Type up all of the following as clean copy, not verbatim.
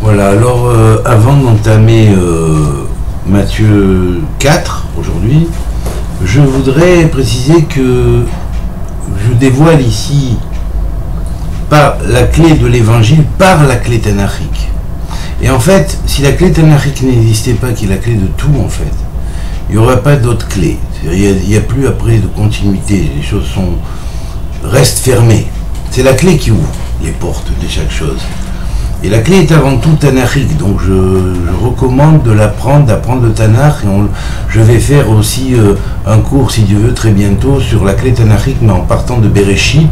Voilà, alors avant d'entamer Matthieu 4 aujourd'hui, je voudrais préciser que je dévoile ici pas la clé de l'évangile par la clé tanachique. Et en fait, si la clé tanachique n'existait pas, qui est la clé de tout en fait, il n'y aurait pas d'autre clé. Il n'y a plus après de continuité, les choses restent fermées. C'est la clé qui ouvre les portes de chaque chose. Et la clé est avant tout tanachique, donc je recommande de l'apprendre, d'apprendre le Tanakh. Je vais faire aussi un cours, si Dieu veut, très bientôt sur la clé tanachique, mais en partant de Bereshit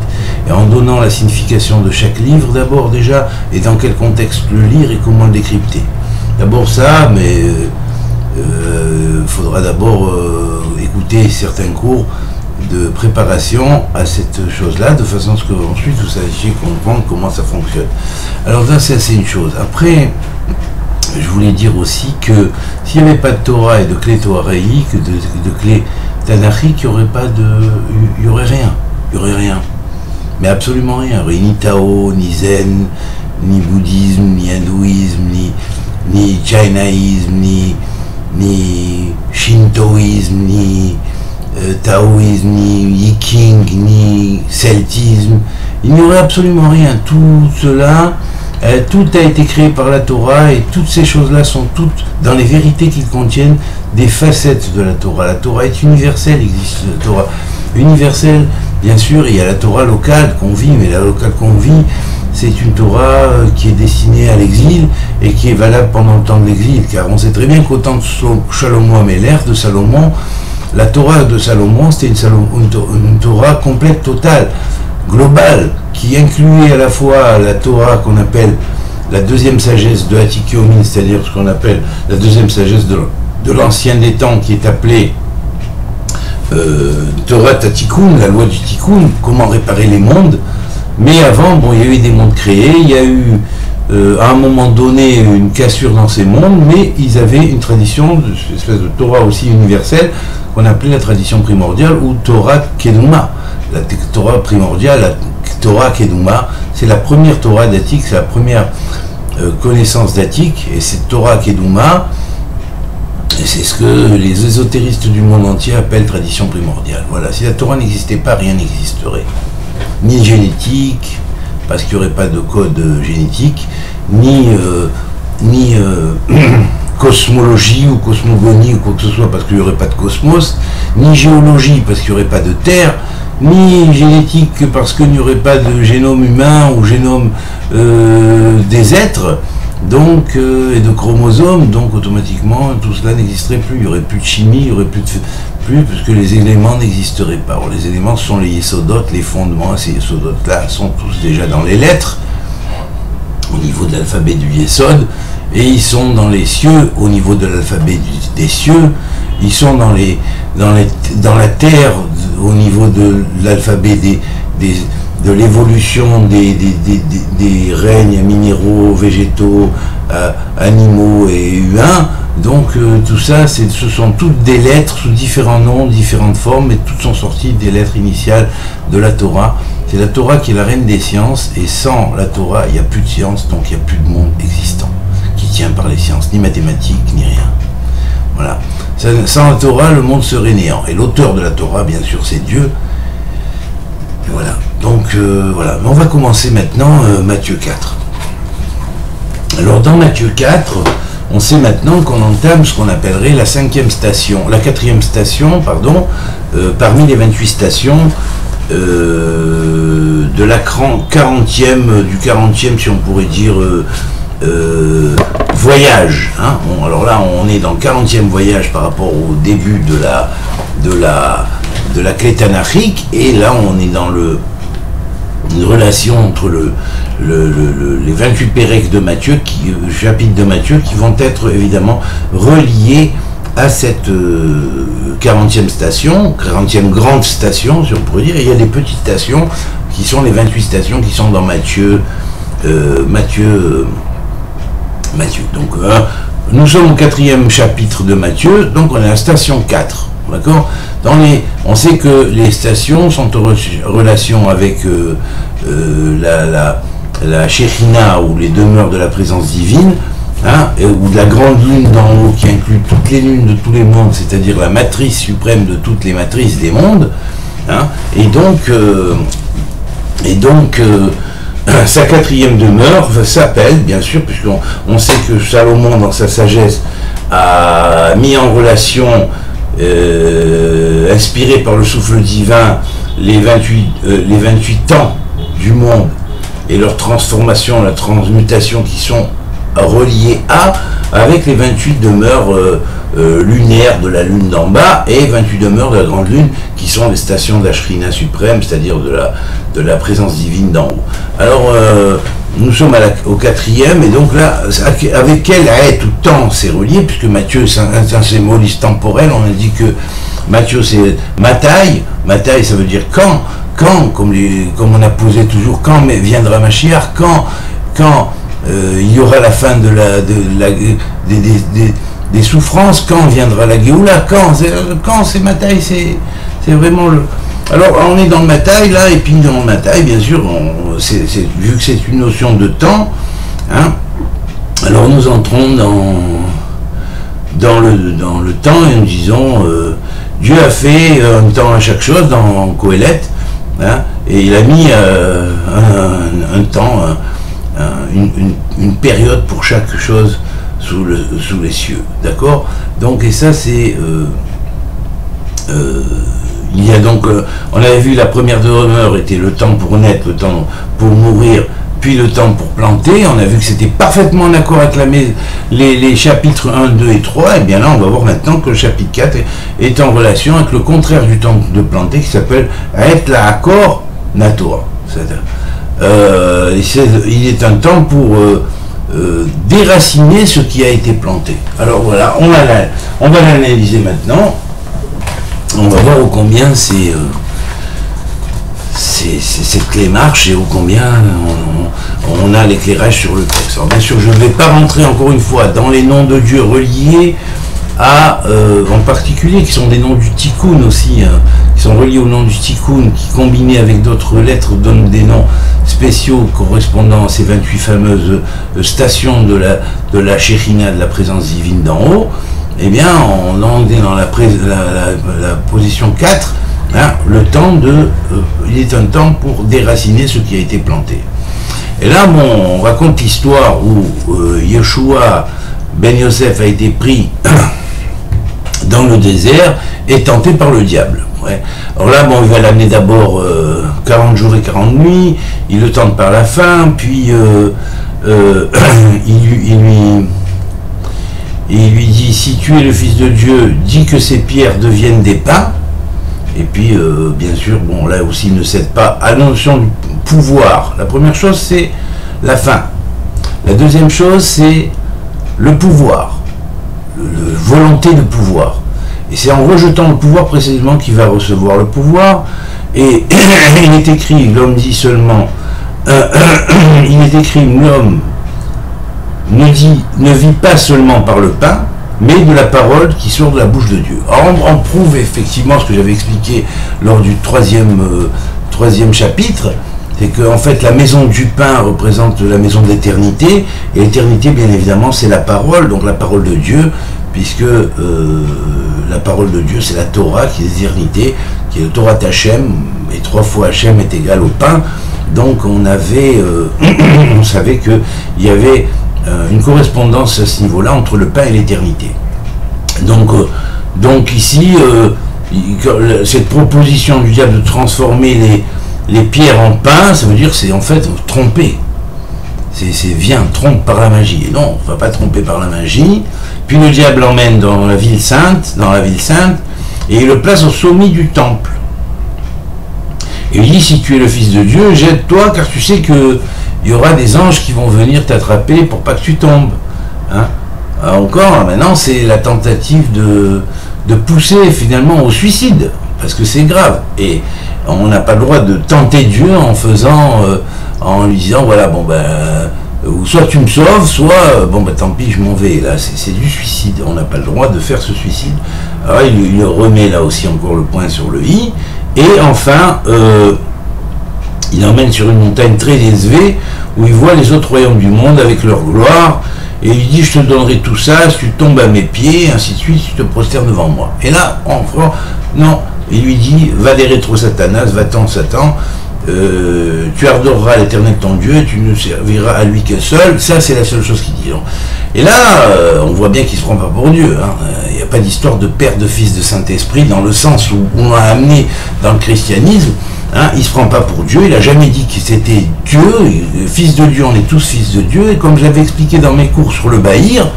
et en donnant la signification de chaque livre d'abord déjà, et dans quel contexte le lire et comment le décrypter. D'abord ça, mais faudra d'abord écouter certains cours de préparation à cette chose-là, de façon à ce qu'ensuite vous sachiez comprendre comment ça fonctionne. Alors là, c'est une chose. Après, je voulais dire aussi que s'il n'y avait pas de Torah et de clé toraïque, de clé tanachique, il n'y aurait rien. Il n'y aurait rien. Mais absolument rien. Il n'y aurait ni Tao, ni Zen, ni bouddhisme, ni hindouisme, ni chinaïsme, ni shintoïsme, ni taoïsme, ni yiking, ni celtisme. Il n'y aurait absolument rien. Tout cela, tout a été créé par la Torah, et toutes ces choses-là sont toutes dans les vérités qu'ils contiennent des facettes de la Torah. La Torah est universelle, il existe la Torah universelle, bien sûr, il y a la Torah locale qu'on vit, mais la locale qu'on vit, c'est une Torah qui est destinée à l'exil et qui est valable pendant le temps de l'exil, car on sait très bien qu'au temps de Salomon Améler, de Salomon, la Torah de Salomon, c'était une Torah complète, totale, globale, qui incluait à la fois la Torah qu'on appelle la deuxième sagesse de Hatikyomin, c'est-à-dire ce qu'on appelle la deuxième sagesse de l'ancien des temps, qui est appelée Torah Tatikun, la loi du Tikkun, comment réparer les mondes. Mais avant, bon, il y a eu des mondes créés, il y a eu à un moment donné une cassure dans ces mondes, mais ils avaient une tradition, une espèce de Torah aussi universelle, qu'on appelait la tradition primordiale, ou Torah Keduma. La Torah primordiale, la Torah Keduma, c'est la première Torah datique, c'est la première connaissance datique, et cette Torah Keduma, c'est ce que les ésotéristes du monde entier appellent tradition primordiale. Voilà, si la Torah n'existait pas, rien n'existerait. Ni génétique, parce qu'il n'y aurait pas de code génétique, ni cosmologie ou cosmogonie ou quoi que ce soit, parce qu'il n'y aurait pas de cosmos, ni géologie, parce qu'il n'y aurait pas de terre, ni génétique, parce qu'il n'y aurait pas de génome humain ou génome des êtres, donc, et de chromosomes, donc automatiquement tout cela n'existerait plus. Il n'y aurait plus de chimie, il n'y aurait plus, parce que les éléments n'existeraient pas. Alors, les éléments sont les yesodot, les fondements. Ces yesodot-là sont tous déjà dans les lettres, au niveau de l'alphabet du yesod, et ils sont dans les cieux, au niveau de l'alphabet des cieux. Ils sont dans la terre, au niveau de l'alphabet de l'évolution des règnes minéraux, végétaux, animaux et humains. Donc tout ça, ce sont toutes des lettres sous différents noms, différentes formes, mais toutes sont sorties des lettres initiales de la Torah. C'est la Torah qui est la reine des sciences, et sans la Torah, il n'y a plus de science, donc il n'y a plus de monde existant, qui tient par les sciences, ni mathématiques, ni rien. Voilà. Sans la Torah, le monde serait néant. Et l'auteur de la Torah, bien sûr, c'est Dieu. Et voilà. Donc, voilà. Mais on va commencer maintenant Matthieu 4. Alors, dans Matthieu 4, on sait maintenant qu'on entame ce qu'on appellerait la quatrième station, pardon, parmi les 28 stations de la 40e, si on pourrait dire, voyage. Hein. Bon, alors là, on est dans le 40e voyage par rapport au début de la clé tanachique, et là, on est dans une relation entre les 28 pérèques de Matthieu, chapitres de Matthieu, qui vont être évidemment reliés à cette 40e station, 40e grande station, si on pourrait dire. Et il y a des petites stations qui sont les 28 stations qui sont dans Matthieu. Donc, nous sommes au 4e chapitre de Matthieu, donc on est à la station 4. D'accord ? On sait que les stations sont en relation avec la Shekhina, ou les demeures de la présence divine, hein, ou de la grande lune d'en haut qui inclut toutes les lunes de tous les mondes, c'est-à-dire la matrice suprême de toutes les matrices des mondes, hein, et donc sa quatrième demeure s'appelle, bien sûr, puisqu'on sait que Salomon, dans sa sagesse, a mis en relation, inspiré par le souffle divin, les 28 temps du monde et leur transformation, la transmutation qui sont reliés avec les 28 demeures lunaires de la lune d'en bas et 28 demeures de la grande lune qui sont les stations de la Shrina suprême, c'est-à-dire de la présence divine d'en haut. Alors nous sommes au quatrième, et donc là, avec quel tout temps c'est relié, puisque Matthieu c'est un symbolisme temporel. On a dit que Matthieu c'est Matai, ça veut dire quand, comme on a posé toujours, quand viendra Mashiach, quand il y aura la fin des souffrances, quand viendra la Géoula, quand c'est Matai, c'est vraiment le... Alors on est dans le Matai là, et puis dans le Matai, bien sûr, vu que c'est une notion de temps, hein, alors nous entrons dans le temps, et nous disons Dieu a fait un temps à chaque chose dans Kohelet, hein, et il a mis un temps, une période pour chaque chose sous les cieux, d'accord. Donc, et ça c'est il y a donc, on avait vu, la première demeure était le temps pour naître, le temps pour mourir, puis le temps pour planter. On a vu que c'était parfaitement en accord avec les chapitres 1, 2 et 3. Et bien là, on va voir maintenant que le chapitre 4 est en relation avec le contraire du temps de planter, qui s'appelle Aet la Akor Natora. Il est un temps pour déraciner ce qui a été planté. Alors voilà, on va l'analyser maintenant. On va voir ô combien cette clé marche, et ô combien on a l'éclairage sur le texte. Alors bien sûr, je ne vais pas rentrer encore une fois dans les noms de Dieu reliés en particulier, qui sont des noms du Tikkun aussi, hein, qui sont reliés au nom du Tikkun, qui combinés avec d'autres lettres donnent des noms spéciaux correspondant à ces 28 fameuses stations de la Shekhina, de la présence divine d'en haut. Eh bien, on est dans la position 4, hein, le temps il est un temps pour déraciner ce qui a été planté. Et là, on raconte l'histoire où Yeshua ben Yosef a été pris dans le désert et tenté par le diable. Ouais. Alors là, il va l'amener d'abord 40 jours et 40 nuits, il le tente par la faim, puis il lui dit, si tu es le Fils de Dieu, dis que ces pierres deviennent des pains. Et puis, bien sûr, là aussi, il ne cède pas à la notion du pouvoir. La première chose, c'est la faim. La deuxième chose, c'est le pouvoir, la volonté de pouvoir. Et c'est en rejetant le pouvoir précisément qu'il va recevoir le pouvoir. Et il est écrit, l'homme dit seulement, il est écrit, l'homme ne vit pas seulement par le pain, mais de la parole qui sort de la bouche de Dieu. Alors on prouve effectivement ce que j'avais expliqué lors du troisième chapitre, c'est qu'en fait la maison du pain représente la maison de l'éternité, et l'éternité bien évidemment c'est la parole, donc la parole de Dieu, puisque la parole de Dieu c'est la Torah qui est l'éternité, qui est le Torah Hachem, et 3 fois Hachem est égal au pain. Donc on savait qu'il y avait une correspondance à ce niveau-là entre le pain et l'éternité. Donc ici, cette proposition du diable de transformer les pierres en pain, ça veut dire c'est en fait tromper. C'est viens, trompe par la magie. Et non, on ne va pas tromper par la magie. Puis le diable l'emmène dans la ville sainte, et il le place au sommet du temple. Et il dit, si tu es le Fils de Dieu, jette-toi, car tu sais que il y aura des anges qui vont venir t'attraper pour pas que tu tombes. Hein. Encore, maintenant, c'est la tentative de pousser finalement au suicide, parce que c'est grave. Et on n'a pas le droit de tenter Dieu en lui disant, voilà, soit tu me sauves, soit, tant pis, je m'en vais. Là, c'est du suicide. On n'a pas le droit de faire ce suicide. Alors, il remet là aussi encore le point sur le i. Et enfin, il l'emmène sur une montagne très élevée, où il voit les autres royaumes du monde avec leur gloire, et il dit, je te donnerai tout ça, si tu tombes à mes pieds, ainsi de suite, tu te prosternes devant moi. Et là, non, il lui dit, va des rétro Satanas, va-t'en Satan, tu adoreras l'Éternel ton Dieu, et tu ne serviras à lui que seul, ça c'est la seule chose qu'il dit. Et là, on voit bien qu'il ne se prend pas pour Dieu. Il n'y a pas d'histoire de Père, de Fils, de Saint-Esprit, dans le sens où on l'a amené dans le christianisme. Il ne se prend pas pour Dieu, il n'a jamais dit que c'était Dieu, fils de Dieu, on est tous fils de Dieu, et comme j'avais expliqué dans mes cours sur le Bahir,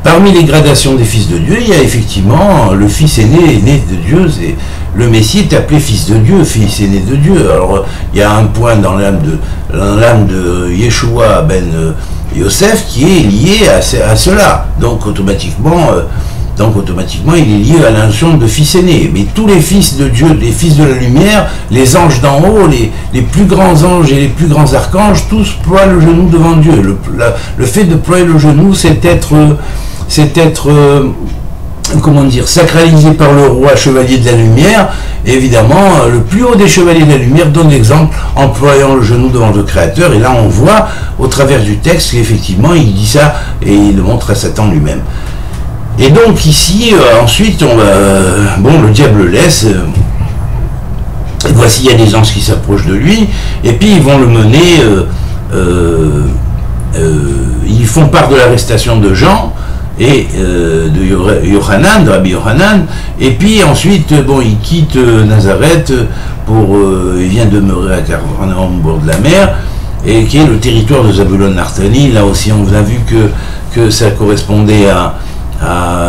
parmi les gradations des fils de Dieu, il y a effectivement le fils aîné de Dieu, le Messie est appelé fils de Dieu, fils aîné de Dieu. Alors il y a un point dans l'âme de Yeshua ben Yosef qui est lié à cela, donc automatiquement il est lié à la notion de fils aîné. Mais tous les fils de Dieu, les fils de la lumière, les anges d'en haut, les plus grands anges et les plus grands archanges, tous ploient le genou devant Dieu. Le fait de ployer le genou, c'est être comment dire, sacralisé par le roi chevalier de la lumière. Et évidemment, le plus haut des chevaliers de la lumière donne l'exemple en ployant le genou devant le Créateur. Et là, on voit au travers du texte qu'effectivement, il dit ça et il le montre à Satan lui-même. Et donc ici, ensuite, le diable le laisse. Voici, il y a des anges qui s'approchent de lui, et puis ils vont le mener. Ils font part de l'arrestation de Jean et de Yohanan, de Rabbi Yohanan, et puis ensuite, il quitte Nazareth il vient demeurer à Capernaum au bord de la mer, et qui est le territoire de Zabulon Naphtali. Là aussi, on a vu que ça correspondait à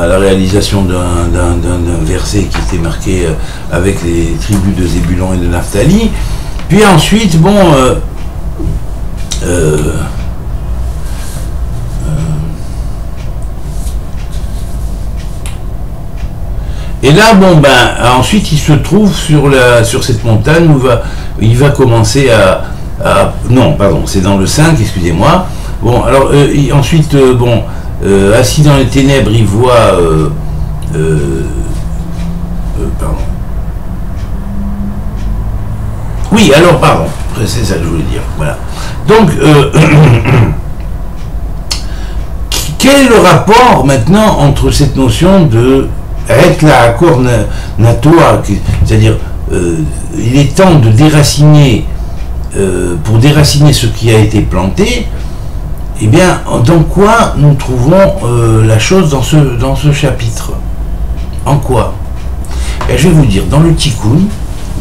la réalisation d'un verset qui était marqué avec les tribus de Zébulon et de Naphtali. Puis ensuite, et là, ensuite il se trouve sur cette montagne où il va commencer non, pardon, c'est dans le 5, excusez-moi. Ensuite, assis dans les ténèbres, il voit pardon. Oui, alors, pardon, c'est ça que je voulais dire, voilà. Donc, quel est le rapport maintenant entre cette notion de Retla Akor Natoa, c'est-à-dire il est temps de déraciner, pour déraciner ce qui a été planté. Eh bien, dans quoi nous trouvons la chose dans ce chapitre? En quoi? Et je vais vous dire, dans le Tikkun,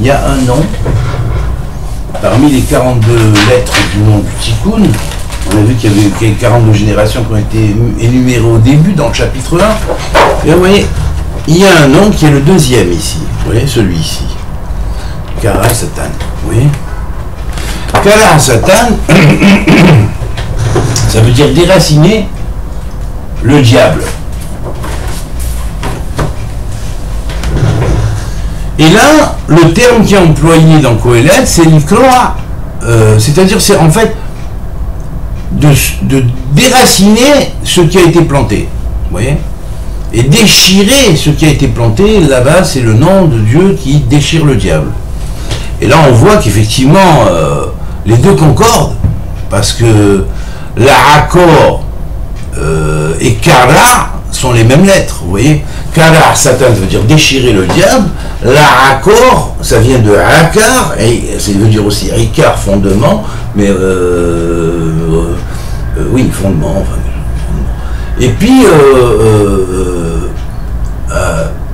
il y a un nom, parmi les 42 lettres du nom du Tikkun, on a vu qu'il y avait 42 générations qui ont été énumérées au début, dans le chapitre 1, et vous voyez, il y a un nom qui est le deuxième ici, vous voyez, celui-ci, Kara Satan, vous voyez, Kara Satan, ça veut dire déraciner le diable. Et là, le terme qui est employé dans Kohelet, c'est l'ikloa. C'est-à-dire, c'est en fait de déraciner ce qui a été planté. Vous voyez? Et déchirer ce qui a été planté, là-bas, c'est le nom de Dieu qui déchire le diable. Et là, on voit qu'effectivement, les deux concordent, parce que la Akor et Kara sont les mêmes lettres, vous voyez. Kara, Satan, veut dire déchirer le diable. La Akor, ça vient de Akar, et ça veut dire aussi Ikar, fondement, mais oui, fondement, enfin, et puis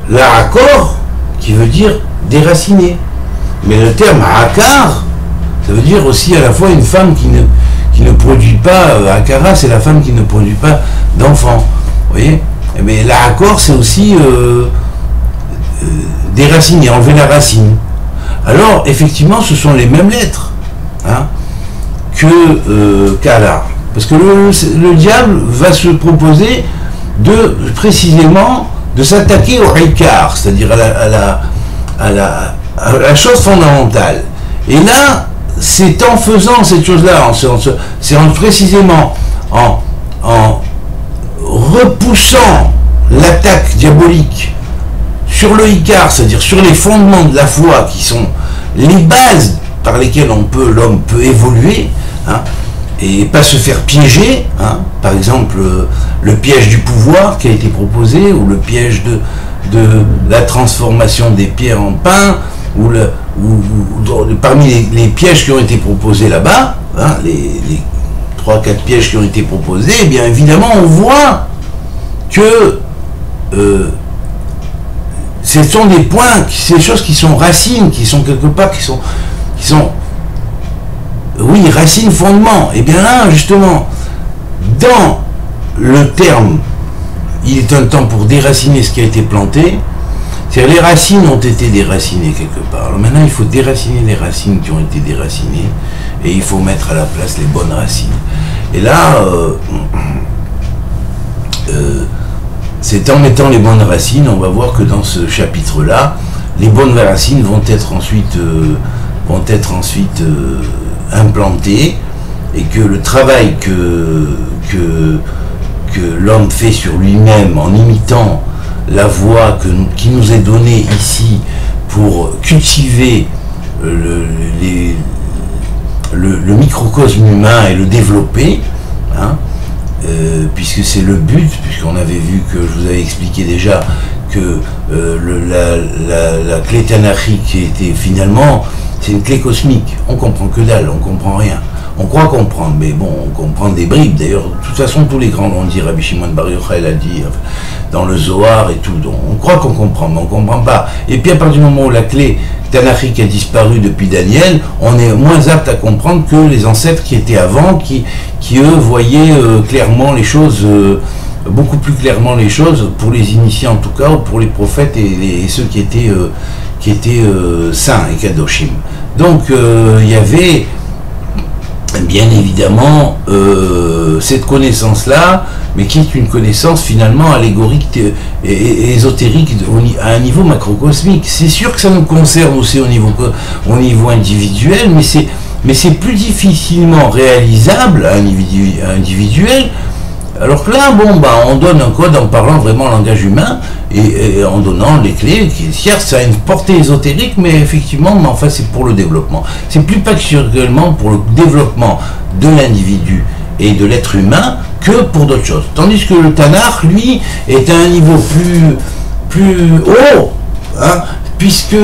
la Akor, qui veut dire déraciner. Mais le terme Akar, ça veut dire aussi à la fois une femme qui ne produit pas, Akara, c'est la femme qui ne produit pas d'enfants. Vous voyez? Mais la Akor, c'est aussi déraciner, enlever la racine. Alors, effectivement, ce sont les mêmes lettres que Kara. Parce que le diable va se proposer précisément de s'attaquer au Ikar, c'est-à-dire à la chose fondamentale. Et là, c'est en faisant cette chose-là, c'est précisément en repoussant l'attaque diabolique sur le Ikar, c'est-à-dire sur les fondements de la foi qui sont les bases par lesquelles l'homme peut évoluer, hein, et pas se faire piéger, hein. Par exemple le piège du pouvoir qui a été proposé, ou le piège de la transformation des pierres en pain, ou parmi les pièges qui ont été proposés là-bas, hein, les 3-4 pièges qui ont été proposés, eh bien évidemment on voit que ce sont des points, ces choses qui sont racines, qui sont quelque part, qui sont oui, racines, fondements. Et bien là, justement, dans le terme, il est un temps pour déraciner ce qui a été planté, c'est-à-dire les racines ont été déracinées quelque part. Alors maintenant, il faut déraciner les racines qui ont été déracinées, et il faut mettre à la place les bonnes racines. Et là, c'est en mettant les bonnes racines, on va voir que dans ce chapitre-là, les bonnes racines vont être ensuite implantées, et que le travail que l'homme fait sur lui-même en imitant la voie qui nous est donnée ici pour cultiver le microcosme humain et le développer, hein, puisque c'est le but, puisqu'on avait vu que je vous avais expliqué déjà que la clé tanachique était finalement, c'est une clé cosmique. On comprend que dalle, on comprend rien. On croit comprendre, mais bon, on comprend des bribes. D'ailleurs, de toute façon, tous les grands l'ont dit, Rabbi Shimon Bar Yochai l'a dit, dans le Zohar et tout. Donc, on croit qu'on comprend, mais on ne comprend pas. Et puis, à partir du moment où la clé tanachique a disparu depuis Daniel, on est moins apte à comprendre que les ancêtres qui étaient avant, qui eux, voyaient clairement les choses, beaucoup plus clairement les choses, pour les initiés en tout cas, ou pour les prophètes et ceux qui étaient saints et kadoshim. Donc, il y avait bien évidemment cette connaissance-là, mais qui est une connaissance finalement allégorique et ésotérique à un niveau macrocosmique. C'est sûr que ça nous concerne aussi au niveau individuel, mais c'est plus difficilement réalisable à un niveau individuel. Alors que là, bon, on donne un code en parlant vraiment langage humain et en donnant les clés, qui certes, ça a une portée ésotérique, mais effectivement, enfin, c'est pour le développement. C'est plus particulièrement pour le développement de l'individu et de l'être humain que pour d'autres choses. Tandis que le Tanakh, lui, est à un niveau plus haut, hein, puisque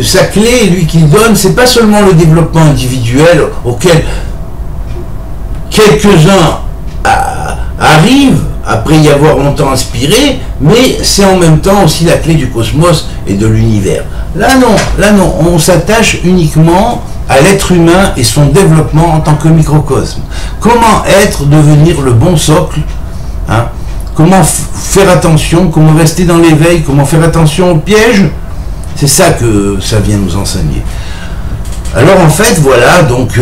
sa clé, lui, qu'il donne, c'est pas seulement le développement individuel auquel quelques-uns arrive après y avoir longtemps inspiré, mais c'est en même temps aussi la clé du cosmos et de l'univers. Là non, on s'attache uniquement à l'être humain et son développement en tant que microcosme. Comment devenir le bon socle, hein, comment faire attention, comment rester dans l'éveil, comment faire attention aux pièges, c'est ça que ça vient nous enseigner. Alors en fait, voilà, donc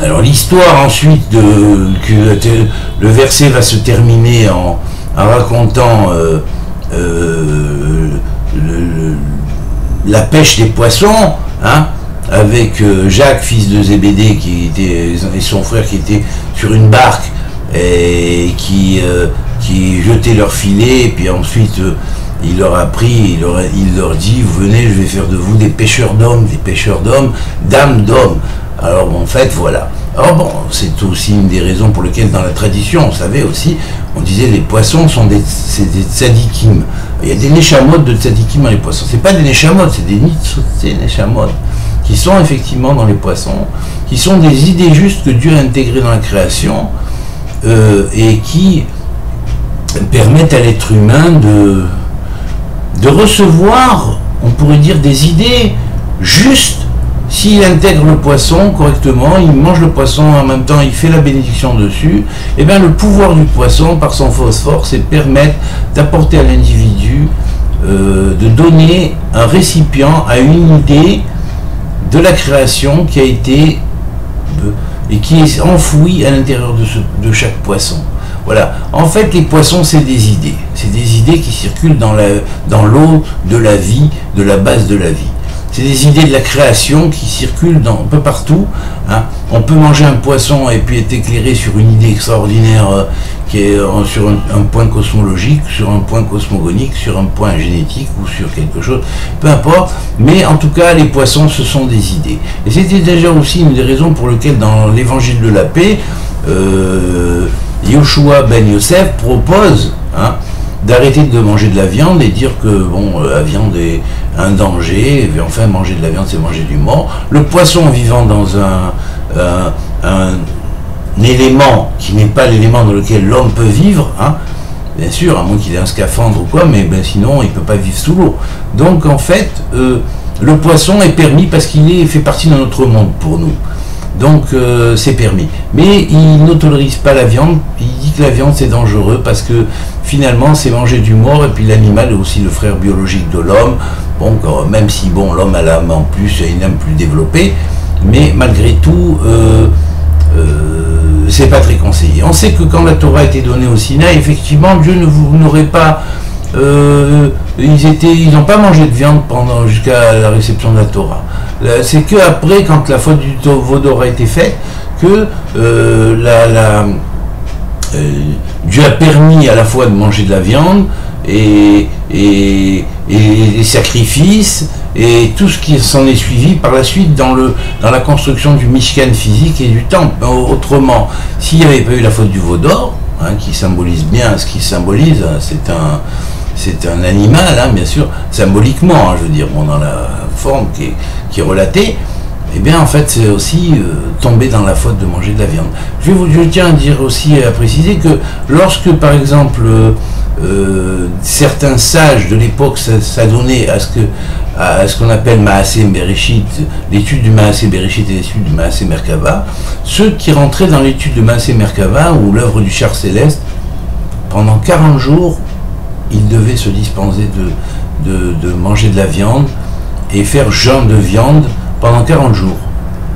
alors l'histoire ensuite que le verset va se terminer en racontant la pêche des poissons, hein, avec Jacques, fils de Zébédée, et son frère qui était sur une barque et qui jetaient leur filet, et puis ensuite il leur a pris, il leur dit, vous venez, je vais faire de vous des pêcheurs d'hommes, d'âmes d'hommes. Alors en fait, voilà. Alors bon, c'est aussi une des raisons pour lesquelles dans la tradition, on savait aussi, on disait les poissons sont des tzadikim. Il y a des neshamot de tzadikim dans les poissons. C'est pas des neshamot, c'est des neshamot qui sont effectivement dans les poissons, qui sont des idées justes que Dieu a intégrées dans la création et qui permettent à l'être humain de recevoir, on pourrait dire, des idées justes. S'il intègre le poisson correctement, il mange le poisson en même temps, il fait la bénédiction dessus, et bien le pouvoir du poisson, par son phosphore, c'est permettre d'apporter à l'individu, de donner un récipient à une idée de la création qui a été et qui est enfouie à l'intérieur de chaque poisson. Voilà. En fait, les poissons, c'est des idées qui circulent dans l'eau de la vie, de la base de la vie. c'est des idées de la création qui circulent un peu partout. Hein. On peut manger un poisson et puis être éclairé sur une idée extraordinaire qui est sur un point cosmologique, sur un point cosmogonique, sur un point génétique ou sur quelque chose, peu importe. Mais en tout cas, les poissons, ce sont des idées. Et c'était déjà aussi une des raisons pour lesquelles dans l'évangile de la paix, Yoshua ben Yosef propose d'arrêter de manger de la viande et dire que bon, la viande est un danger, et enfin manger de la viande c'est manger du mort. Le poisson vivant dans un élément qui n'est pas l'élément dans lequel l'homme peut vivre, bien sûr, à moins qu'il ait un scaphandre ou quoi, mais ben, sinon il ne peut pas vivre sous l'eau. Donc en fait, le poisson est permis parce qu'il fait partie de notre monde pour nous. Donc c'est permis. Mais il n'autorise pas la viande, il dit que la viande c'est dangereux parce que finalement c'est manger du mort et puis l'animal est aussi le frère biologique de l'homme. Bon, même si bon, l'homme a l'âme en plus, une âme plus développée, mais malgré tout, c'est pas très conseillé. On sait que quand la Torah a été donnée au Sinaï, effectivement Dieu n'aurait pas... ils n'ont pas mangé de viande jusqu'à la réception de la Torah. C'est que après, quand la faute du Vaudor a été faite, que Dieu a permis à la fois de manger de la viande et les sacrifices et tout ce qui s'en est suivi par la suite dans la construction du Mishkan physique et du temple. Autrement, s'il n'y avait pas eu la faute du Vaudor, qui symbolise bien ce qu'il symbolise, c'est un animal, bien sûr, symboliquement, je veux dire, bon, dans la forme qui est relatée, eh bien, en fait, c'est aussi tomber dans la faute de manger de la viande. Je tiens à dire aussi, à préciser que lorsque, par exemple, certains sages de l'époque s'adonnaient à ce qu'on appelle Maaseh Bereshit, l'étude du Maaseh Bereshit et l'étude du Maaseh Merkava, ceux qui rentraient dans l'étude de Maaseh Merkava, ou l'œuvre du char céleste, pendant 40 jours, ils devaient se dispenser de manger de la viande et faire jeûne de viande pendant 40 jours.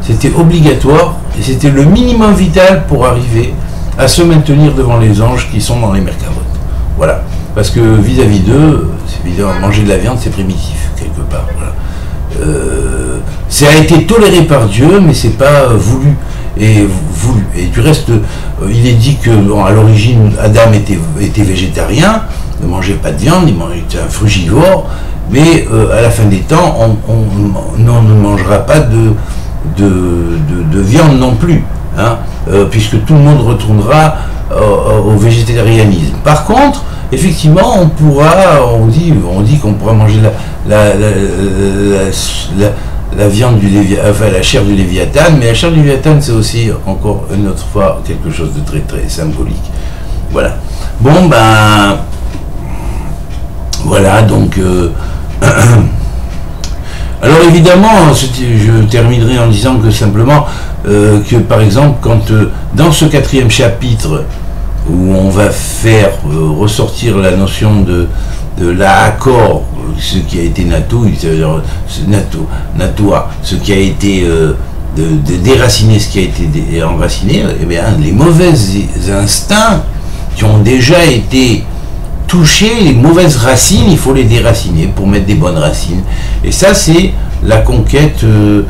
C'était obligatoire et c'était le minimum vital pour arriver à se maintenir devant les anges qui sont dans les Merkavot. Voilà. Parce que vis-à-vis d'eux, c'est évidemment, manger de la viande, c'est primitif, quelque part. Voilà. Ça a été toléré par Dieu, mais c'est pas voulu. Et du reste, il est dit que à l'origine, Adam était végétarien, ne mangeait pas de viande, il était un frugivore, mais à la fin des temps, on ne mangera pas de viande non plus, puisque tout le monde retournera au végétarianisme. Par contre, effectivement, on dit qu'on pourra manger la viande la chair du Léviathan, mais la chair du Léviathan, c'est aussi encore une autre fois quelque chose de très très symbolique. Voilà. Bon, ben voilà, donc alors évidemment, je terminerai en disant que simplement que par exemple, quand dans ce 4e chapitre où on va faire ressortir la notion de l'accord, ce qui a été natou, c'est-à-dire natoua, ce qui a été de déraciner ce qui a été enraciné, eh bien, les mauvais instincts qui ont déjà été touchés, les mauvaises racines, il faut les déraciner pour mettre des bonnes racines. Et ça, c'est la conquête de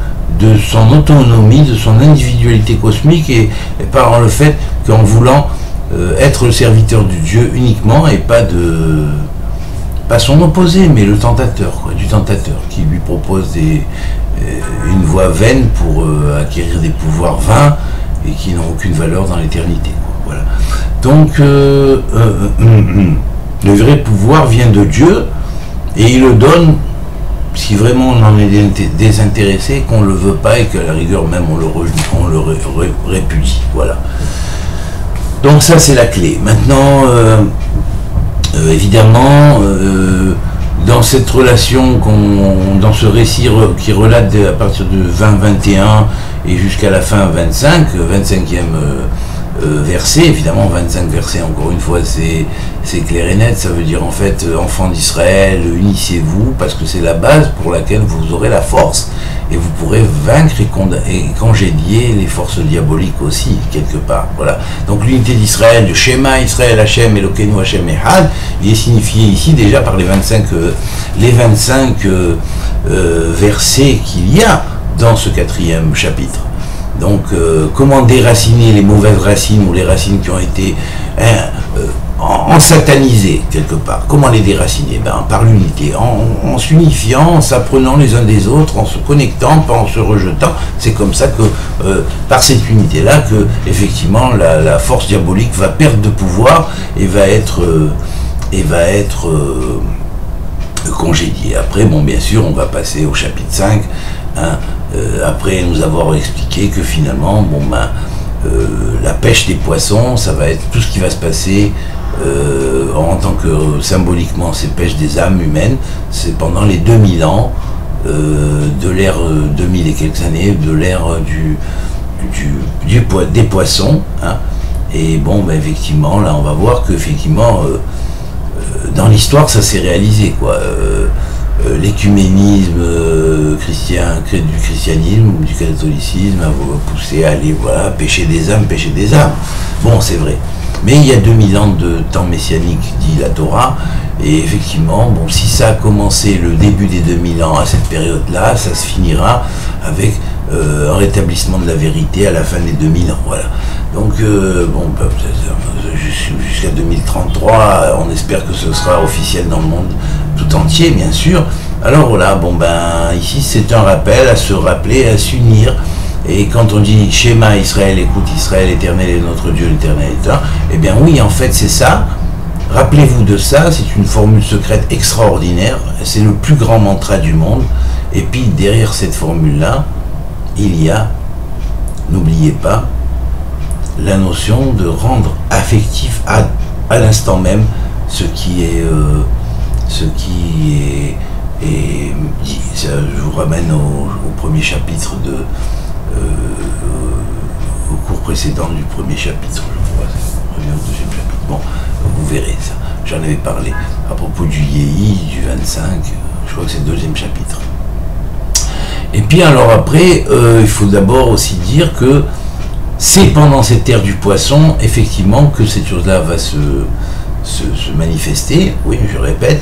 son autonomie, de son individualité cosmique, et par le fait qu'en voulant être le serviteur de Dieu uniquement, et pas son opposé, mais le tentateur, du tentateur, qui lui propose une voie vaine pour acquérir des pouvoirs vains et qui n'ont aucune valeur dans l'éternité. Voilà. Donc, le vrai pouvoir vient de Dieu, et il le donne si vraiment on en est désintéressé, qu'on ne le veut pas et qu'à la rigueur même on le répudie. Voilà. Donc ça c'est la clé. Maintenant, évidemment, dans cette relation, dans ce récit qui relate à partir de 20-21 et jusqu'à la fin 25e verset, évidemment 25 versets, encore une fois c'est clair et net, ça veut dire en fait enfants d'Israël, unissez-vous, parce que c'est la base pour laquelle vous aurez la force et vous pourrez vaincre et congédier les forces diaboliques aussi, quelque part. Voilà. Donc l'unité d'Israël, le Shema Israël Hashem Elokeinu Hashem Echad, il est signifié ici déjà par les 25 versets qu'il y a dans ce 4e chapitre. Donc comment déraciner les mauvaises racines ou les racines qui ont été en satanisé quelque part. Comment les déraciner? Par l'unité, en s'unifiant, en s'apprenant les uns des autres, en se connectant, pas en se rejetant. C'est comme ça que, par cette unité-là, que effectivement la force diabolique va perdre de pouvoir et va être congédiée. Après, bon, bien sûr, on va passer au chapitre 5, hein, après nous avoir expliqué que finalement, bon, la pêche des poissons, ça va être tout ce qui va se passer en tant que symboliquement c'est pêche des âmes humaines, c'est pendant les 2000 ans de l'ère 2000 et quelques années, de l'ère des poissons, hein. Et bon, effectivement, là on va voir que effectivement dans l'histoire ça s'est réalisé, quoi. L'écuménisme du christianisme ou du catholicisme a poussé à aller, voilà, pêcher des âmes. Bon, c'est vrai. Mais il y a 2000 ans de temps messianique, dit la Torah, et effectivement, bon, si ça a commencé le début des 2000 ans à cette période-là, ça se finira avec un rétablissement de la vérité à la fin des 2000 ans, voilà. Donc, bon, jusqu'à 2033, on espère que ce sera officiel dans le monde tout entier, bien sûr. Alors voilà, bon, ici, c'est un rappel à se rappeler, à s'unir. Et quand on dit Shema Israël, écoute Israël, l'éternel est notre Dieu, l'éternel est un, eh bien oui, en fait c'est ça. Rappelez-vous de ça, c'est une formule secrète extraordinaire, c'est le plus grand mantra du monde. Et puis derrière cette formule-là, il y a, n'oubliez pas, la notion de rendre affectif à l'instant même ce qui est dit. Ça, je vous ramène au premier chapitre au cours précédent du premier chapitre, je crois, au deuxième chapitre. Bon, vous verrez ça. J'en avais parlé à propos du Yéhi, du 25, je crois que c'est le deuxième chapitre. Et puis alors après, il faut d'abord aussi dire que c'est pendant cette ère du poisson, effectivement, que cette chose-là va se manifester, oui, je répète,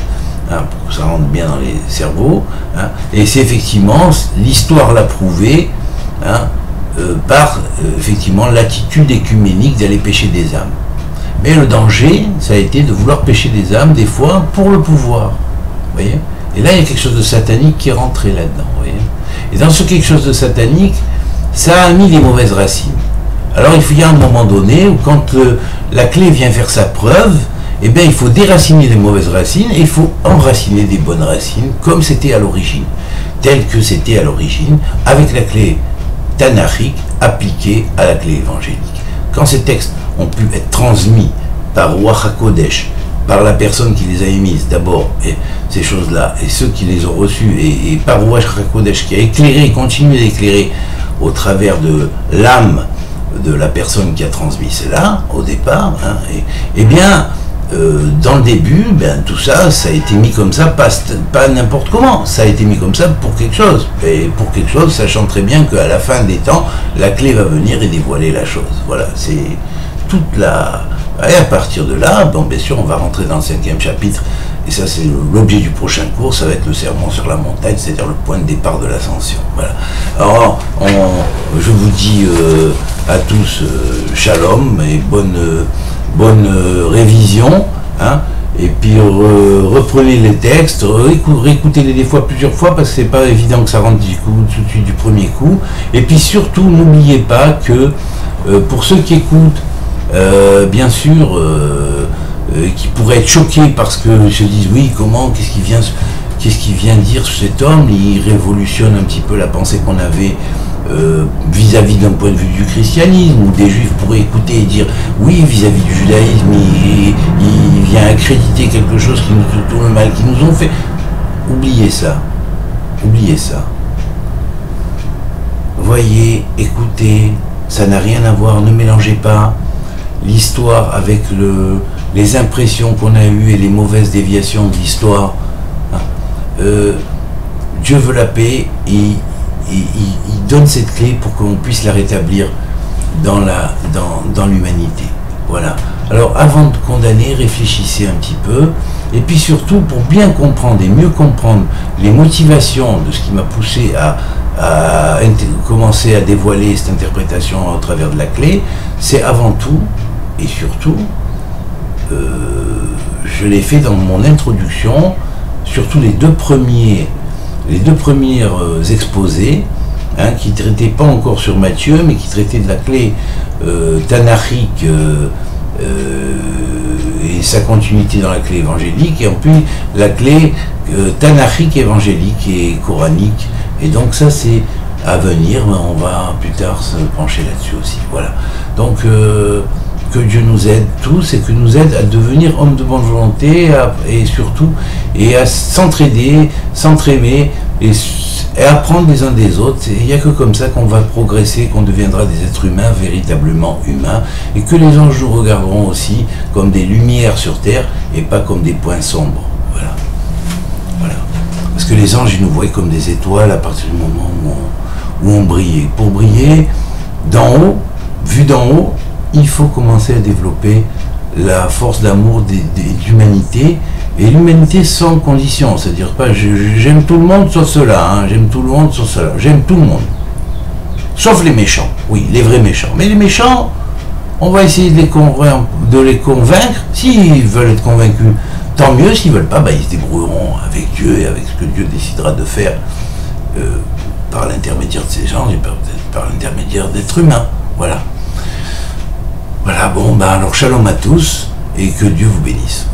hein, pour que ça rentre bien dans les cerveaux, hein, et c'est effectivement, l'histoire l'a prouvé, hein, par effectivement l'attitude écuménique d'aller pêcher des âmes. Mais le danger, ça a été de vouloir pêcher des âmes, des fois, pour le pouvoir. Vous voyez? Et là, il y a quelque chose de satanique qui est rentré là-dedans. Vous voyez? Et dans ce quelque chose de satanique, ça a mis les mauvaises racines. Alors, il y a un moment donné où, quand la clé vient faire sa preuve, eh bien, il faut déraciner les mauvaises racines et il faut enraciner des bonnes racines, comme c'était à l'origine. Tel que c'était à l'origine, avec la clé tanachique appliquée à la clé évangélique. Quand ces textes ont pu être transmis par Ruach HaKodesh, par la personne qui les a émises d'abord, et ces choses-là, et ceux qui les ont reçues, et par Ruach HaKodesh qui a éclairé, continué d'éclairer au travers de l'âme de la personne qui a transmis cela, au départ, hein, et bien, dans le début, tout ça, ça a été mis comme ça, pas n'importe comment, ça a été mis comme ça pour quelque chose, et pour quelque chose, sachant très bien qu'à la fin des temps, la clé va venir et dévoiler la chose. Voilà, c'est toute la... Et à partir de là, bon, bien sûr, on va rentrer dans le 5e chapitre, et ça c'est l'objet du prochain cours, ça va être le sermon sur la montagne, c'est-à-dire le point de départ de l'ascension. Voilà. Alors, je vous dis à tous shalom et bonne révision, hein, et puis reprenez les textes, réécoutez-les des fois, plusieurs fois, parce que c'est pas évident que ça rentre tout de suite du premier coup, et puis surtout n'oubliez pas que pour ceux qui écoutent, bien sûr, qui pourraient être choqués parce que se disent oui, comment, qu'est-ce qu'il vient dire cet homme, il révolutionne un petit peu la pensée qu'on avait vis-à-vis d'un point de vue du christianisme, où des juifs pourraient écouter et dire oui, vis-à-vis du judaïsme, il vient accréditer quelque chose qui nous tout le mal qu'ils nous ont fait. Oubliez ça. Voyez, écoutez, ça n'a rien à voir, ne mélangez pas l'histoire avec les impressions qu'on a eues et les mauvaises déviations de l'histoire. Dieu veut la paix et il donne cette clé pour qu'on puisse la rétablir dans l'humanité. Voilà. Alors avant de condamner, réfléchissez un petit peu, et puis surtout pour bien comprendre et mieux comprendre les motivations de ce qui m'a poussé à commencer à dévoiler cette interprétation au travers de la clé, c'est avant tout et surtout, je l'ai fait dans mon introduction, surtout les deux premiers exposés, qui ne traitaient pas encore sur Matthieu, mais qui traitaient de la clé tanachique et sa continuité dans la clé évangélique, et en plus la clé tanachique évangélique et coranique. Et donc ça c'est à venir, mais on va plus tard se pencher là-dessus aussi. Voilà. Donc que Dieu nous aide tous et que nous aide à devenir hommes de bonne volonté et surtout à s'entraider, s'entraimer et apprendre les uns des autres. Il n'y a que comme ça qu'on va progresser, qu'on deviendra des êtres humains véritablement humains, et que les anges nous regarderont aussi comme des lumières sur terre et pas comme des points sombres. Voilà. Voilà. Parce que les anges, ils nous voient comme des étoiles à partir du moment où on brillait. Pour briller d'en haut, vu d'en haut, il faut commencer à développer la force d'amour de l'humanité, et l'humanité sans condition, c'est-à-dire pas j'aime tout le monde sauf cela, j'aime tout le monde sauf cela, j'aime tout le monde, sauf les méchants, oui, les vrais méchants. Mais les méchants, on va essayer de les convaincre, s'ils veulent être convaincus, tant mieux, s'ils ne veulent pas, ils se débrouilleront avec Dieu et avec ce que Dieu décidera de faire par l'intermédiaire de ces gens et peut-être par l'intermédiaire d'êtres humains. Voilà. Voilà, bon, alors shalom à tous et que Dieu vous bénisse.